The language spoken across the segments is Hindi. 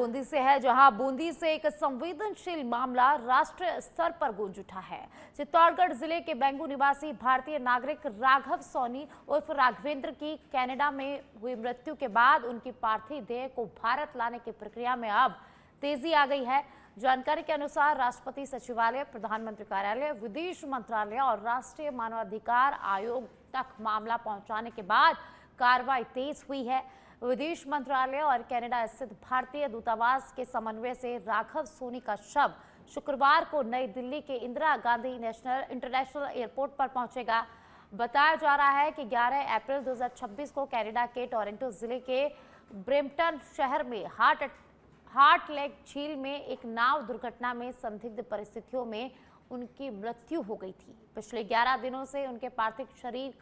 बूंदी से है, जहां बूंदी से एक संवेदनशील मामला राष्ट्रीय स्तर पर गूंज उठा है। चित्तौड़गढ़ जिले के बेंगू निवासी भारतीय नागरिक राघव सोनी उर्फ राघवेंद्र की कनाडा में हुई मृत्यु के बाद उनकी पार्थिव देह को भारत लाने की प्रक्रिया में अब तेजी आ गई है। जानकारी के अनुसार राष्ट्रपति सचिवालय, प्रधानमंत्री कार्यालय, विदेश मंत्रालय और राष्ट्रीय मानवाधिकार आयोग तक मामला पहुंचाने के बाद कार्रवाई तेज हुई है। विदेश मंत्रालय और कनाडा स्थित भारतीय दूतावास के समन्वय से राघव सोनी का शव शुक्रवार को नई दिल्ली के इंदिरा गांधी इंटरनेशनल एयरपोर्ट पर पहुंचेगा। बताया जा रहा है कि 11 अप्रैल 2026 को कनाडा के टोरंटो जिले के ब्रैम्पटन शहर में हार्ट लेक झील में एक नाव दुर्घटना में संदिग्ध परिस्थितियों में उनकी मृत्यु हो गई थी। पिछले 11 दिनों से उनके पार्थिव शरीर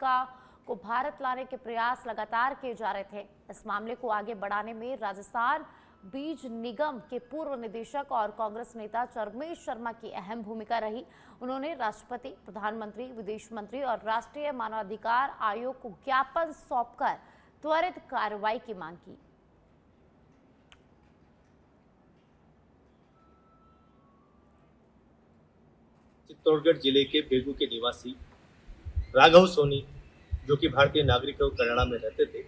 को भारत लाने के प्रयास लगातार किए जा रहे थे। इस मामले को आगे बढ़ाने में राजस्थान बीज निगम के पूर्व निदेशक और कांग्रेस नेता चरमेश शर्मा की अहम भूमिका रही। उन्होंने राष्ट्रपति, प्रधानमंत्री, विदेश मंत्री और राष्ट्रीय मानवाधिकार आयोग को ज्ञापन सौंपकर त्वरित कार्रवाई की मांग की। चित्तौड़गढ़ जिले के बेगू के निवासी राघव सोनी, जो कि भारतीय नागरिक और कनाडा में रहते थे,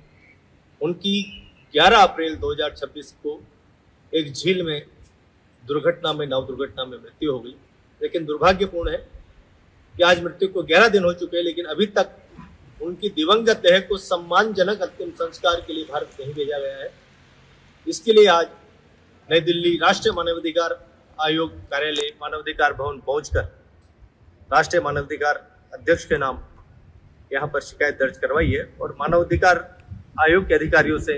उनकी 11 अप्रैल 2026 को एक झील में नाव दुर्घटना में मृत्यु हो गई। लेकिन दुर्भाग्यपूर्ण है कि आज मृत्यु को 11 दिन हो चुके हैं, लेकिन अभी तक उनकी दिवंगत देह को सम्मानजनक अंतिम संस्कार के लिए भारत नहीं भेजा गया है। इसके लिए आज नई दिल्ली राष्ट्रीय मानवाधिकार आयोग कार्यालय, मानवाधिकार भवन पहुंचकर राष्ट्रीय मानवाधिकार अध्यक्ष के नाम यहाँ पर शिकायत दर्ज करवाई है और मानवाधिकार आयोग के अधिकारियों से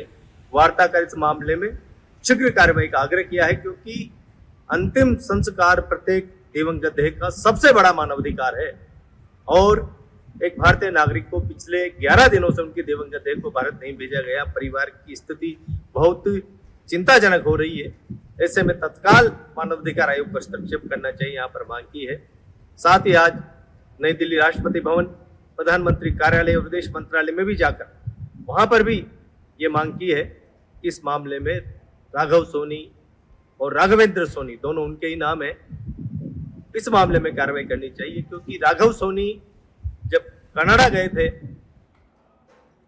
वार्ता कर इस मामले में शीघ्र कार्रवाई का आग्रह किया है, क्योंकि अंतिम संस्कार प्रत्येक दिवंगत देह का सबसे बड़ा मानवाधिकार है और एक भारतीय नागरिक को पिछले 11 दिनों से उनकी दिवंगत देह को भारत नहीं भेजा गया। परिवार की स्थिति बहुत चिंताजनक हो रही है। ऐसे में तत्काल मानवाधिकार आयोग पर हस्तक्षेप करना चाहिए, यहाँ पर मांग की है। साथ ही आज नई दिल्ली राष्ट्रपति भवन, प्रधानमंत्री कार्यालय और विदेश मंत्रालय में भी जाकर वहां पर भी ये मांग की है कि इस मामले में राघव सोनी और राघवेंद्र सोनी, दोनों उनके ही नाम है, इस मामले में कार्रवाई करनी चाहिए। क्योंकि राघव सोनी जब कनाडा गए थे